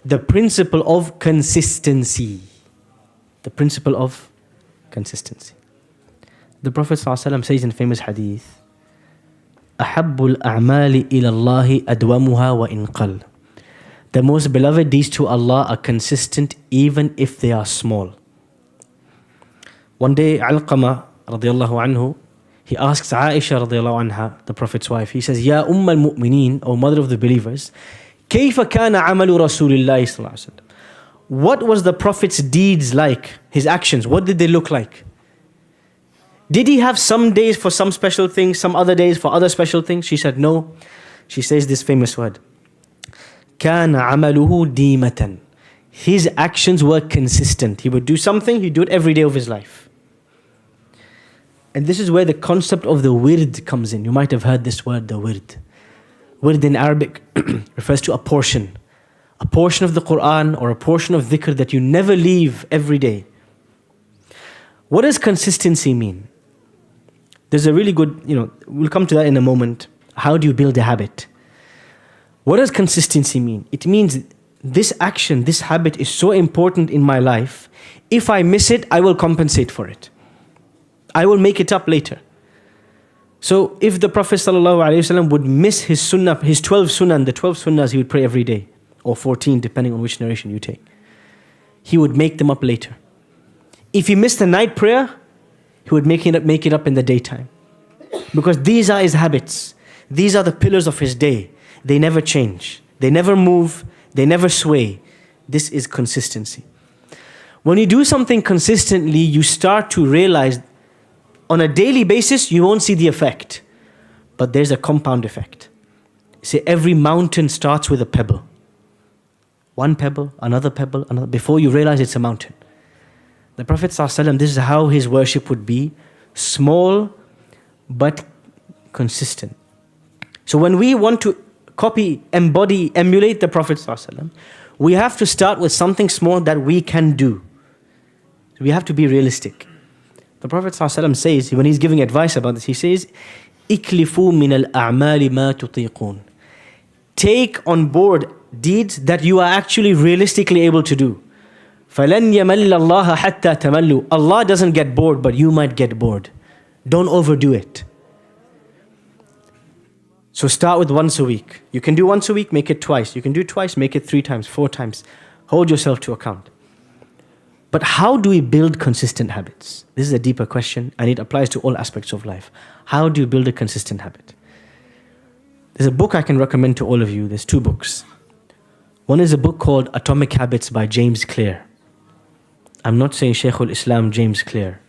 the principle of consistency. The principle of consistency. The Prophet ﷺ says in famous hadith, أَحَبُّ الْأَعْمَالِ إِلَى اللَّهِ أَدْوَمُهَا وَإِنْ قَلَّ. The most beloved deeds to Allah are consistent even if they are small. One day, Alqama radiallahu anhu, he asks Aisha radiallahu anha, the Prophet's wife, he says, Ya al-Mu'mineen, O mother of the believers, كيف كان عمل رسول الله صلى الله عليه وسلم? What was the Prophet's deeds like? His actions, what did they look like? Did he have some days for some special things, some other days for other special things? She said, no. She says this famous word. كان عمله ديمة. His actions were consistent. He would do something, he'd do it every day of his life. And this is where the concept of the wird comes in. You might have heard this word, the wird. Wird in Arabic refers to a portion of the Quran or a portion of dhikr that you never leave every day. What does consistency mean? There's a really good, we'll come to that in a moment. How do you build a habit? What does consistency mean? It means this action, this habit is so important in my life. If I miss it, I will compensate for it. I will make it up later. So if the Prophet ﷺ would miss his sunnah, his 12 sunnah, the 12 sunnahs he would pray every day, or 14 depending on which narration you take, he would make them up later. If he missed the night prayer, he would make it up in the daytime. Because these are his habits. These are the pillars of his day. They never change. They never move. They never sway. This is consistency. When you do something consistently, you start to realize on a daily basis, you won't see the effect. But there's a compound effect. See, every mountain starts with a pebble. One pebble, another pebble, another. Before you realize it's a mountain. The Prophet ﷺ, this is how his worship would be. Small, but consistent. So when we want to copy, embody, emulate the Prophet ﷺ, we have to start with something small that we can do. We have to be realistic. The Prophet ﷺ says, when he's giving advice about this, he says, إِكْلِفُوا مِنَ الْأَعْمَالِ مَا تُطِيقُونَ. Take on board deeds that you are actually realistically able to do. فَلَنْ يَمَلَّ اللَّهَ حَتَّى تَمَلُّوا. Allah doesn't get bored, but you might get bored. Don't overdo it. So start with once a week. You can do once a week, make it twice. You can do twice, make it 3 times, 4 times. Hold yourself to account. But how do we build consistent habits? This is a deeper question and it applies to all aspects of life. How do you build a consistent habit? There's a book I can recommend to all of you. There's 2 books. One is a book called Atomic Habits by James Clear. I'm not saying Shaykh al-Islam James Clear.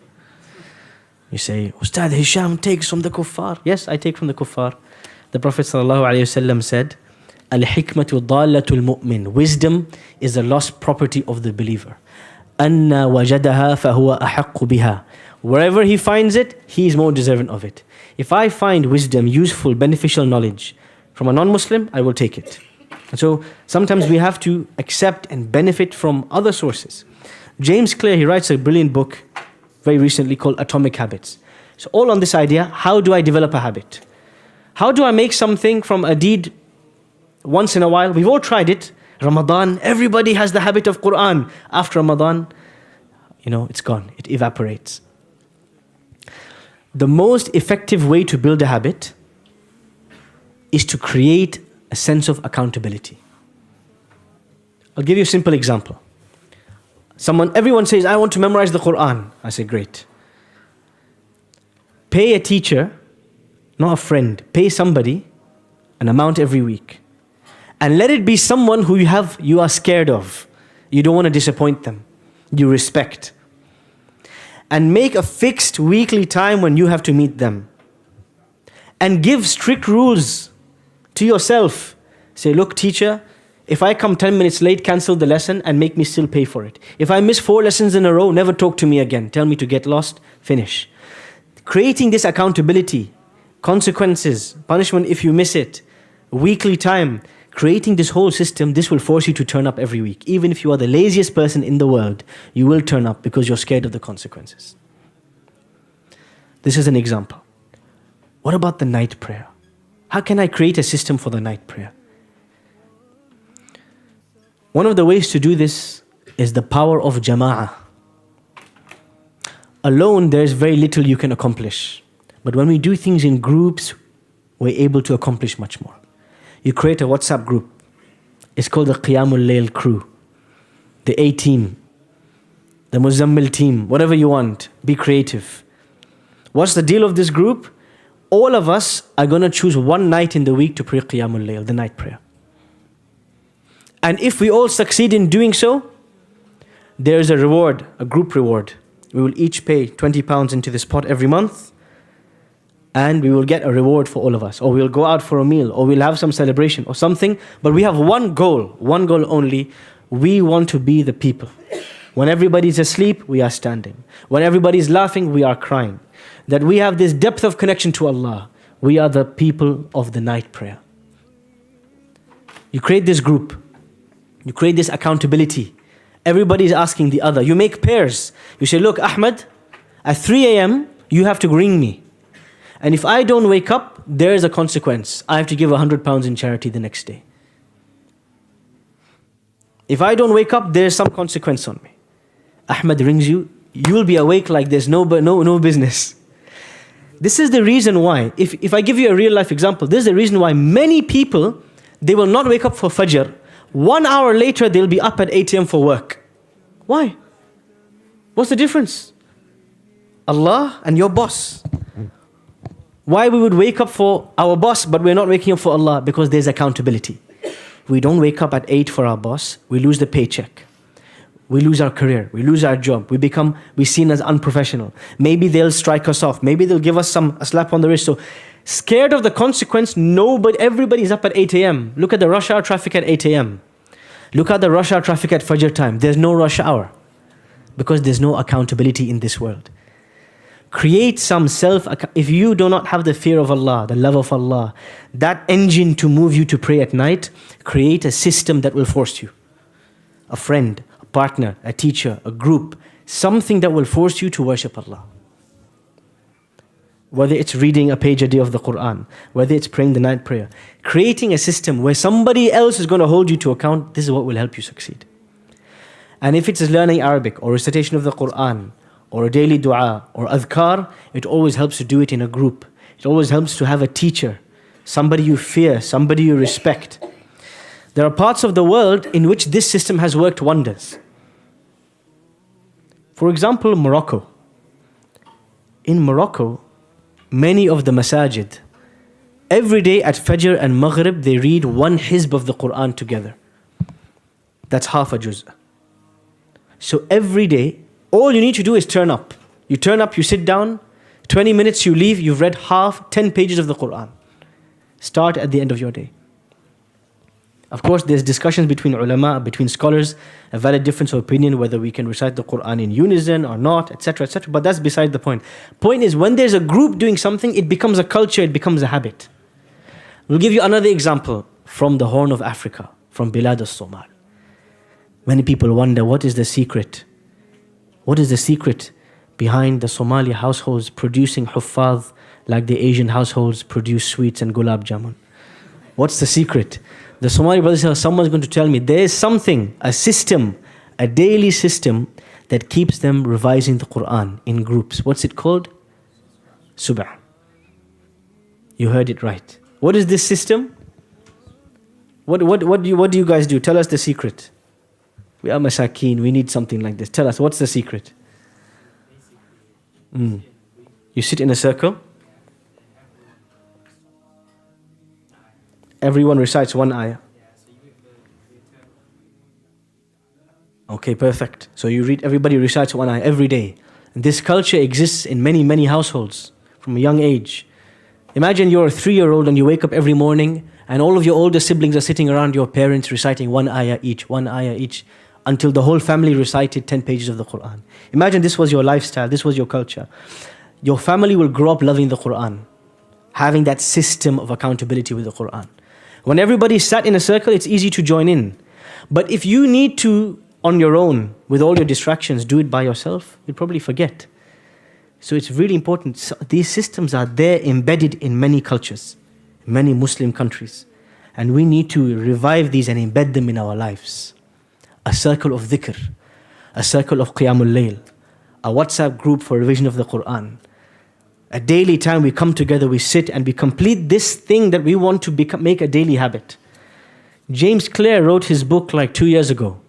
You say, Ustad Hisham takes from the kuffar. Yes, I take from the kuffar. The Prophet ﷺ said, Al-hikmatu dalatul mu'min. Wisdom is the lost property of the believer. Anna wajadaha fahuwa ahaqqu biha. Wherever he finds it, he is more deserving of it. If I find wisdom, useful, beneficial knowledge from a non-Muslim, I will take it. And so sometimes we have to accept and benefit from other sources. James Clear, he writes a brilliant book very recently called Atomic Habits. So all on this idea, how do I develop a habit? How do I make something from a deed once in a while? We've all tried it. Ramadan, everybody has the habit of Quran. After Ramadan, it's gone. It evaporates. The most effective way to build a habit is to create a sense of accountability. I'll give you a simple example. Everyone says, I want to memorize the Quran. I say, great. Pay a teacher, not a friend, pay somebody an amount every week. And let it be someone who you are scared of. You don't want to disappoint them. You respect. And make a fixed weekly time when you have to meet them. And give strict rules to yourself. Say, look, teacher, if I come 10 minutes late, cancel the lesson and make me still pay for it. If I miss 4 lessons in a row, never talk to me again. Tell me to get lost, finish. Creating this accountability, consequences, punishment if you miss it, weekly time, creating this whole system, this will force you to turn up every week. Even if you are the laziest person in the world, you will turn up because you're scared of the consequences. This is an example. What about the night prayer? How can I create a system for the night prayer? One of the ways to do this is the power of jama'ah. Alone, there's very little you can accomplish. But when we do things in groups, we're able to accomplish much more. You create a WhatsApp group. It's called the Qiyamul Layl crew. The A team. The Muzammil team. Whatever you want. Be creative. What's the deal of this group? All of us are going to choose one night in the week to pray Qiyamul Layl, the night prayer. And if we all succeed in doing so, there is a reward, a group reward. We will each pay £20 into this pot every month, and we will get a reward for all of us. Or we'll go out for a meal, or we'll have some celebration or something. But we have one goal only. We want to be the people. When everybody's asleep, we are standing. When everybody's laughing, we are crying. That we have this depth of connection to Allah. We are the people of the night prayer. You create this group. You create this accountability. Everybody is asking the other. You make pairs. You say, look, Ahmed, at 3 a.m., you have to ring me. And if I don't wake up, there is a consequence. I have to give £100 in charity the next day. If I don't wake up, there's some consequence on me. Ahmed rings you, you'll be awake like there's no business. This is the reason why, if I give you a real life example, this is the reason why many people, they will not wake up for Fajr. 1 hour later, they'll be up at 8 a.m. for work. Why? What's the difference? Allah and your boss. Why we would wake up for our boss, but we're not waking up for Allah? Because there's accountability. We don't wake up at 8 for our boss, we lose the paycheck. We lose our career, we lose our job, we're seen as unprofessional. Maybe they'll strike us off, maybe they'll give us a slap on the wrist. So scared of the consequence, everybody's up at 8 a.m. Look at the rush hour traffic at 8 a.m. Look at the rush hour traffic at Fajr time. There's no rush hour because there's no accountability in this world. Create some if you do not have the fear of Allah, the love of Allah, that engine to move you to pray at night, create a system that will force you. A friend, a partner, a teacher, a group, something that will force you to worship Allah. Whether it's reading a page a day of the Quran, whether it's praying the night prayer, creating a system where somebody else is going to hold you to account, this is what will help you succeed. And if it's learning Arabic or recitation of the Quran or a daily dua or adhkar, it always helps to do it in a group. It always helps to have a teacher, somebody you fear, somebody you respect. There are parts of the world in which this system has worked wonders. For example, Morocco. In Morocco, many of the masajid, every day at Fajr and Maghrib, they read one hizb of the Quran together. That's half a juz'. So every day, all you need to do is turn up. You turn up, you sit down, 20 minutes you leave, you've read 10 pages of the Quran. Start at the end of your day. Of course, there's discussions between ulama, between scholars, a valid difference of opinion whether we can recite the Quran in unison or not, etc., etc. But that's beside the point. Point is, when there's a group doing something, it becomes a culture, it becomes a habit. We'll give you another example from the Horn of Africa, from Bilad al-Somal. Many people wonder, what is the secret? What is the secret behind the Somali households producing huffaz like the Asian households produce sweets and gulab jamun? What's the secret? The Somali brothers say, someone's going to tell me, there is something, a system, a daily system that keeps them revising the Quran in groups. What's it called? Subh. You heard it right. What is this system? What do you guys do? Tell us the secret. We are masakeen, we need something like this. Tell us, what's the secret? You sit in a circle. Everyone recites one ayah. Okay, perfect. So everybody recites one ayah every day. And this culture exists in many, many households from a young age. Imagine you're a 3-year-old and you wake up every morning and all of your older siblings are sitting around your parents reciting one ayah each, until the whole family recited 10 pages of the Quran. Imagine this was your lifestyle, this was your culture. Your family will grow up loving the Quran, having that system of accountability with the Quran. When everybody sat in a circle, it's easy to join in. But if you need to, on your own, with all your distractions, do it by yourself, you'll probably forget. So it's really important. So these systems are there embedded in many cultures, many Muslim countries. And we need to revive these and embed them in our lives. a circle of dhikr, a circle of qiyamul layl, a WhatsApp group for revision of the Quran. A daily time we come together, we sit and we complete this thing that we want to make a daily habit. James Clear wrote his book like 2 years ago,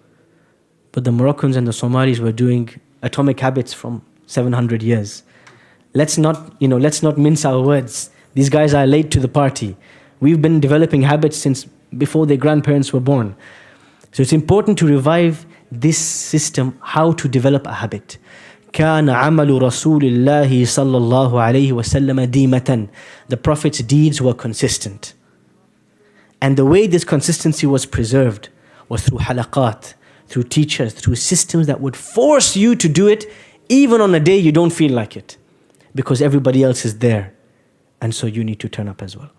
but the Moroccans and the Somalis were doing atomic habits from 700 years. Let's not mince our words. These guys are late to the party. We've been developing habits since before their grandparents were born. So it's important to revive this system, how to develop a habit. كان عمل رسول الله صلى الله عليه وسلم ديمة. The Prophet's deeds were consistent. And the way this consistency was preserved was through halaqat, through teachers, through systems that would force you to do it even on a day you don't feel like it, because everybody else is there. And so you need to turn up as well.